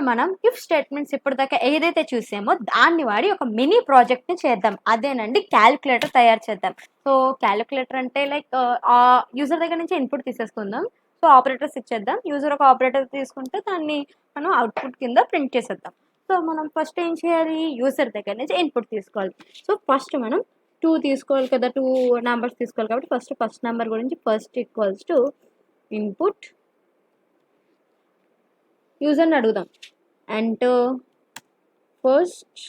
మనం if statements ఇప్పటిదాకా ఏదైతే చూసామో దాన్ని వాడి ఒక మినీ ప్రాజెక్ట్ని చేద్దాం. అదేనండి క్యాలిక్యులేటర్ తయారు చేద్దాం. సో క్యాలిక్యులేటర్ అంటే లైక్ ఆ యూజర్ దగ్గర నుంచి ఇన్పుట్ తీసేసుకుందాం. సో ఆపరేటర్స్ ఇచ్చేద్దాం. యూజర్ ఒక ఆపరేటర్ తీసుకుంటే దాన్ని మనం అవుట్పుట్ కింద ప్రింట్ చేసేద్దాం. సో మనం ఫస్ట్ ఏం చేయాలి, యూజర్ దగ్గర నుంచి ఇన్పుట్ తీసుకోవాలి. సో ఫస్ట్ మనం 2 తీసుకోవాలి కదా, 2 నెంబర్స్ తీసుకోవాలి కాబట్టి ఫస్ట్ నెంబర్ గురించి ఫస్ట్ ఈక్వల్స్ టు ఇన్పుట్ యూజర్ని అడుగుదాం. Enter first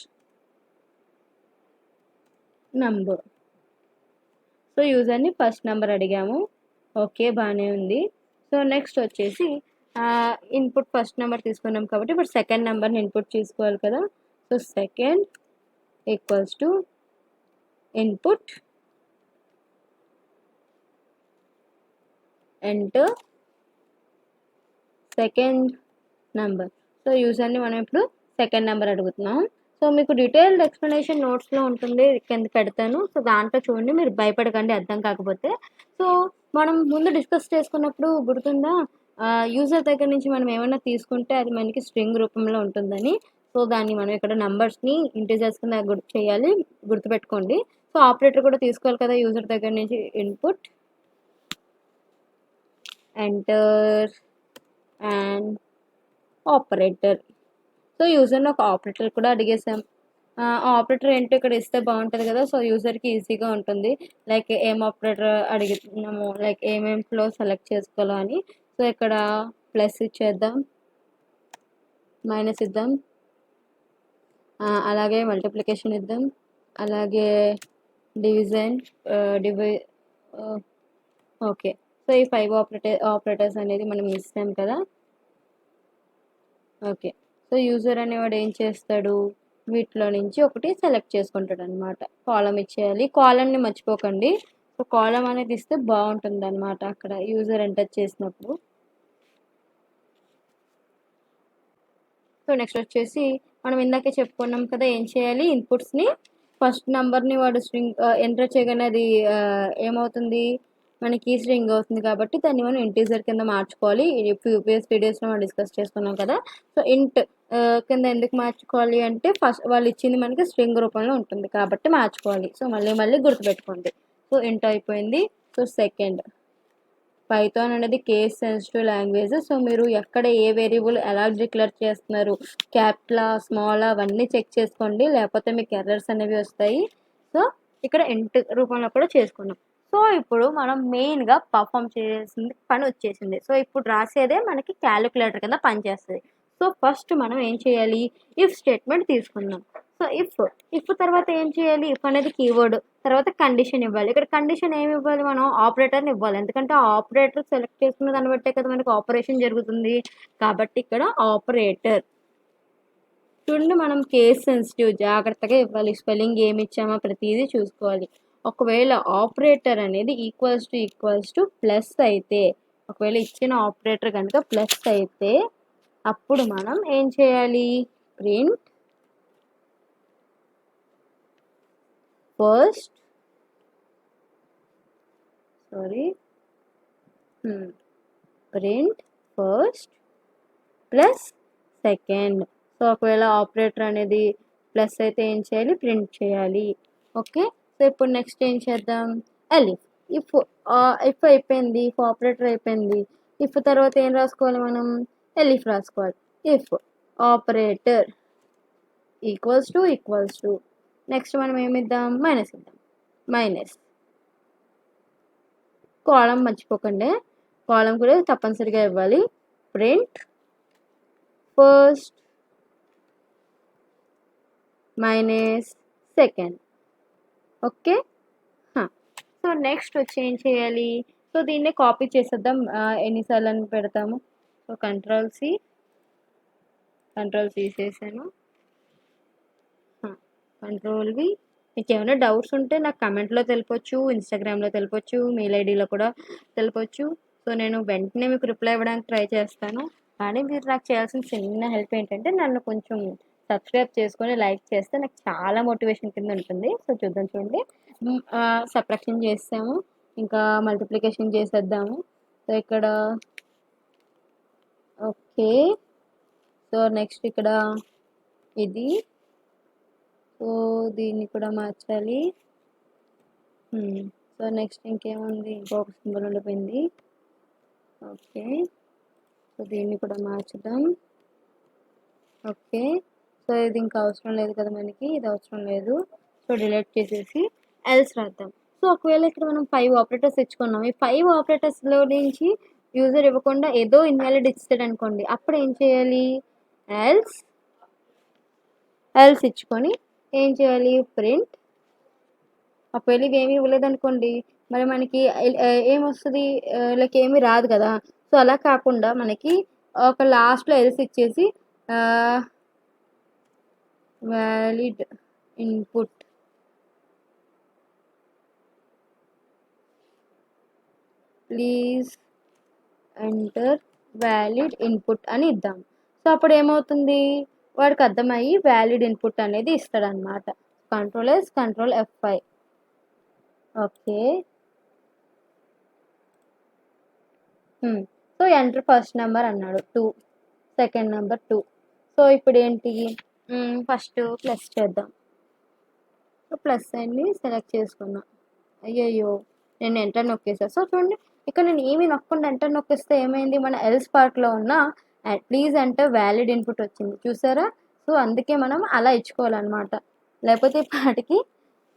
number. సో యూజర్ని ఫస్ట్ నెంబర్ అడిగాము. ఓకే, బాగానే ఉంది. సో నెక్స్ట్ వచ్చేసి ఇన్పుట్ ఫస్ట్ నెంబర్ తీసుకున్నాం కాబట్టి ఇప్పుడు సెకండ్ నెంబర్ని ఇన్పుట్ తీసుకోవాలి కదా. So second equals to input enter second number. So యూజర్ని మనం ఇప్పుడు సెకండ్ నెంబర్ అడుగుతున్నాం. సో మీకు డీటెయిల్డ్ ఎక్స్ప్లెనేషన్ నోట్స్లో ఉంటుంది, కింద పెడతాను. సో దాంట్లో చూడండి, మీరు భయపడకండి అర్థం కాకపోతే. సో మనం ముందు డిస్కస్ చేసుకున్నప్పుడు గుర్తుందా, యూజర్ దగ్గర నుంచి మనం ఏమైనా తీసుకుంటే అది మనకి స్ట్రింగ్ రూపంలో ఉంటుందని. సో దాన్ని మనం ఇక్కడ నంబర్స్ని ఇంటిజర్స్ కింద చేయాలి, గుర్తుపెట్టుకోండి. సో ఆపరేటర్ కూడా తీసుకోవాలి కదా యూజర్ దగ్గర నుంచి. Input enter and operator. So యూజర్ని ఒక ఆపరేటర్ కూడా అడిగేసాం. ఆపరేటర్ ఏంటో ఇక్కడ ఇస్తే బాగుంటుంది కదా. సో యూజర్కి ఈజీగా ఉంటుంది, లైక్ ఏం ఆపరేటర్ అడుగుతున్నాము, లైక్ ఏమేం ఫ్లో సెలెక్ట్ చేసుకోవాలో అని. సో ఇక్కడ ప్లస్ ఇచ్చేద్దాం, మైనస్ ఇద్దాం, అలాగే మల్టిప్లికేషన్ ఇద్దాం, అలాగే డివిజన్ ఓకే. సో ఈ 5 ఆపరేటర్స్ అనేది మనం ఇస్తాం కదా. ఓకే. సో యూజర్ అనేవాడు ఏం చేస్తాడు, వీటిలో నుంచి ఒకటి సెలెక్ట్ చేసుకుంటాడు అనమాట. కాలం ఇచ్చేయాలి, కాలంని మర్చిపోకండి. సో కాలం అనేది ఇస్తే బాగుంటుంది అనమాట అక్కడ యూజర్ ఎంటర్ చేసినప్పుడు. సో నెక్స్ట్ వచ్చేసి మనం ఇందాకే చెప్పుకున్నాం కదా, ఏం చేయాలి, ఇన్పుట్స్ని ఫస్ట్ నెంబర్ని వాడు స్ట్రింగ్ ఎంటర్ చేయగానే అది ఏమవుతుంది, మనకి స్ట్రింగ్ అవుతుంది కాబట్టి దాన్ని మనం ఇంటీజర్ కింద మార్చుకోవాలి. ప్రీవియస్ వీడియోస్లో మనం డిస్కస్ చేసుకున్నాం కదా. సో ఇంట్ కింద ఎందుకు మార్చుకోవాలి అంటే ఫస్ట్ వాళ్ళు ఇచ్చింది మనకి స్ట్రింగ్ రూపంలో ఉంటుంది కాబట్టి మార్చుకోవాలి. సో మళ్ళీ గుర్తుపెట్టుకోండి. సో ఇంట్ అయిపోయింది. సో సెకండ్, పైథాన్ అనేది కేస్ సెన్సిటివ్ లాంగ్వేజ్. సో మీరు ఎక్కడ ఏ వేరియబుల్ ఎలా డిక్లేర్ చేస్తున్నారు, క్యాపిటల్ స్మాల్ అవన్నీ చెక్ చేసుకోండి, లేకపోతే మీకు ఎర్రర్స్ అనేవి వస్తాయి. సో ఇక్కడ ఇంట్ రూపంలో కూడా చేసుకున్నాం. సో ఇప్పుడు మనం మెయిన్గా పర్ఫామ్ చేసింది పని వచ్చేసింది. సో ఇప్పుడు రాసేదే మనకి క్యాలిక్యులేటర్ కింద పనిచేస్తుంది. సో ఫస్ట్ మనం ఏం చేయాలి, ఇఫ్ స్టేట్మెంట్ తీసుకుందాం. సో ఇఫ్ తర్వాత ఏం చేయాలి, ఇఫ్ అనేది కీవర్డ్, తర్వాత కండిషన్ ఇవ్వాలి. ఇక్కడ కండిషన్ ఏమి ఇవ్వాలి, మనం ఆపరేటర్ని ఇవ్వాలి. ఎందుకంటే ఆపరేటర్ సెలెక్ట్ చేసుకున్న దాన్ని బట్టే కదా మనకి ఆపరేషన్ జరుగుతుంది. కాబట్టి ఇక్కడ ఆపరేటర్ చూడండి, మనం కేస్ సెన్సిటివ్ జాగ్రత్తగా ఇవ్వాలి. స్పెల్లింగ్ ఏమి ఇచ్చామో ప్రతిదీ చూసుకోవాలి. ఒకవేళ ఆపరేటర్ అనేది ఈక్వల్స్ టు ప్లస్ అయితే, ఒకవేళ ఇచ్చిన ఆపరేటర్ కనుక ప్లస్ అయితే అప్పుడు మనం ఏం చేయాలి, print first print first plus second. So ఒకవేళ ఆపరేటర్ అనేది ప్లస్ అయితే ఏం చేయాలి, ప్రింట్ చేయాలి. ఓకే. సో ఇప్పుడు నెక్స్ట్ ఏం చేద్దాం, ఎలిఫ్. ఇఫ్ అయిపోయింది, ఇఫ్ ఆపరేటర్ అయిపోయింది. ఇఫ్ తర్వాత ఏం రాసుకోవాలి, మనం ఎలిఫ్ రాసుకోవాలి. If operator equals to next మనం ఏమిద్దాం, మైనస్ ఇద్దాం. మైనస్ కాలం మర్చిపోకండి, కాలం కూడా తప్పనిసరిగా ఇవ్వాలి. Print first minus second. Okay. So next వచ్చి ఏం చేయాలి, సో దీన్నే కాపీ చేసేద్దాం. ఎన్నిసార్లు అని పెడతాము. సో కంట్రోల్ సి చేసాను, కంట్రోల్ వి. మీకు ఏమైనా డౌట్స్ ఉంటే నాకు కమెంట్లో తెలిపొచ్చు, ఇన్స్టాగ్రామ్లో తెలిపొచ్చు, మెయిల్ ఐడిలో కూడా తెలిపొచ్చు. సో నేను వెంటనే మీకు రిప్లై ఇవ్వడానికి ట్రై చేస్తాను. కానీ మీరు నాకు చేయాల్సిన చిన్న హెల్ప్ ఏంటంటే నన్ను కొంచెం సబ్స్క్రైబ్ చేసుకొని లైక్ చేస్తే నాకు చాలా మోటివేషన్ కింద ఉంటుంది. సో చూద్దాం, చూడండి, సబ్ట్రాక్షన్ చేస్తాము, ఇంకా మల్టిప్లికేషన్ చేసేద్దాము. సో ఇక్కడ ఓకే. సో నెక్స్ట్ ఇక్కడ ఇది, సో దీన్ని కూడా మార్చాలి. సో నెక్స్ట్ ఇంకేముంది, ఇంకొక సింబల్ ఉండిపోయింది. ఓకే, సో దీన్ని కూడా మార్చుదాం. ఓకే, సో ఇది ఇంకా అవసరం లేదు కదా మనకి, ఇది అవసరం లేదు. సో డిలీట్ చేసేసి ఎల్స్ రాద్దాం. సో ఒకవేళ ఇక్కడ మనం 5 ఆపరేటర్స్ ఇచ్చుకున్నాం, ఈ 5 ఆపరేటర్స్లో నుంచి యూజర్ ఇవ్వకుండా ఏదో ఇన్వాలిడ్ ఇచ్చాడు అనుకోండి, అప్పుడు ఏం చేయాలి, ఎల్స్ ఇచ్చుకొని ఏం చేయాలి, ప్రింట్. ఒకవేళ ఇవి ఏమి ఇవ్వలేదు అనుకోండి, మరి మనకి ఏమొస్తుంది, లైక్ ఏమీ రాదు కదా. సో అలా కాకుండా మనకి ఒక లాస్ట్లో ఎల్స్ ఇచ్చేసి valid input please enter valid input అని ఇద్దాం. సో అప్పుడు ఏమవుతుంది, వాడికి అర్థమయ్యి వ్యాలిడ్ ఇన్పుట్ అనేది ఇస్తాడనమాట. Control F5. Okay, so enter first number అన్నాడు 2, సెకండ్ నెంబర్ 2. సో ఇప్పుడు ఏంటి, ఫస్ట్ ప్లస్ చేద్దాం. సో ప్లస్ అన్ని సెలెక్ట్ చేసుకున్నా. అయ్యయ్యో, నేను ఎంటర్ నొక్కేసా. సో చూడండి, ఇక్కడ నేను ఏమి నొక్కకుండా ఎంటర్ నొక్కిస్తే ఏమైంది, మన ఎల్స్ పార్ట్లో ఉన్న ప్లీజ్ ఎంటర్ వ్యాలిడ్ ఇన్పుట్ వచ్చింది, చూసారా. సో అందుకే మనం అలా ఇచ్చుకోవాలన్నమాట, లేకపోతే పాటికి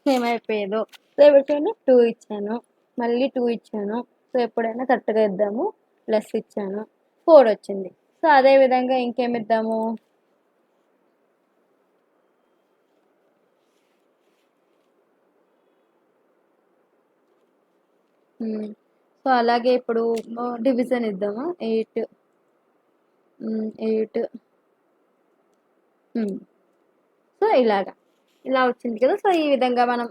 ఏమైపోయేదో. సో ఇప్పుడు 2 ఇచ్చాను, మళ్ళీ 2 ఇచ్చాను. సో ఎప్పుడైనా కరెక్ట్గా ఇద్దాము. ప్లస్ ఇచ్చాను, 4 వచ్చింది. సో అదేవిధంగా ఇంకేమిద్దాము, సో అలాగే ఇప్పుడు డివిజన్ ఇద్దాము. 8. సో ఇలా వచ్చింది కదా. సో ఈ విధంగా మనం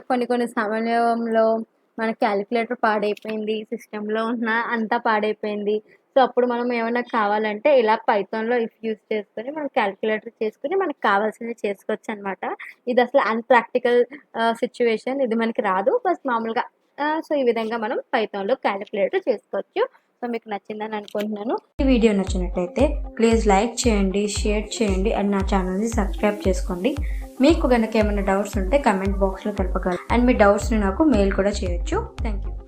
కొన్ని సమయంలో మన క్యాలిక్యులేటర్ పాడైపోయింది, సిస్టంలో ఉన్న అంతా పాడైపోయింది. సో అప్పుడు మనం ఏమైనా కావాలంటే ఇలా పైథాన్లో ఇఫ్ యూజ్ చేసుకొని మనం క్యాలిక్యులేటర్ చేసుకుని మనకు కావాల్సినవి చేసుకోవచ్చు అనమాట. ఇది అసలు అన్ప్రాక్టికల్ సిచ్యువేషన్, ఇది మనకి రాదు, బస్ మామూలుగా. సో ఈ విధంగా మనం పైథాన్లో క్యాలిక్యులేటర్ చేసుకోవచ్చు. సో మీకు నచ్చిందని అనుకుంటున్నాను. ఈ వీడియో నచ్చినట్లయితే ప్లీజ్ లైక్ చేయండి, షేర్ చేయండి అండ్ నా ఛానల్ని సబ్స్క్రైబ్ చేసుకోండి. మీకు కనుక ఏమైనా డౌట్స్ ఉంటే కమెంట్ బాక్స్లో తెలపగలరు అండ్ మీ డౌట్స్ని నాకు మెయిల్ కూడా చేయొచ్చు. Thank you.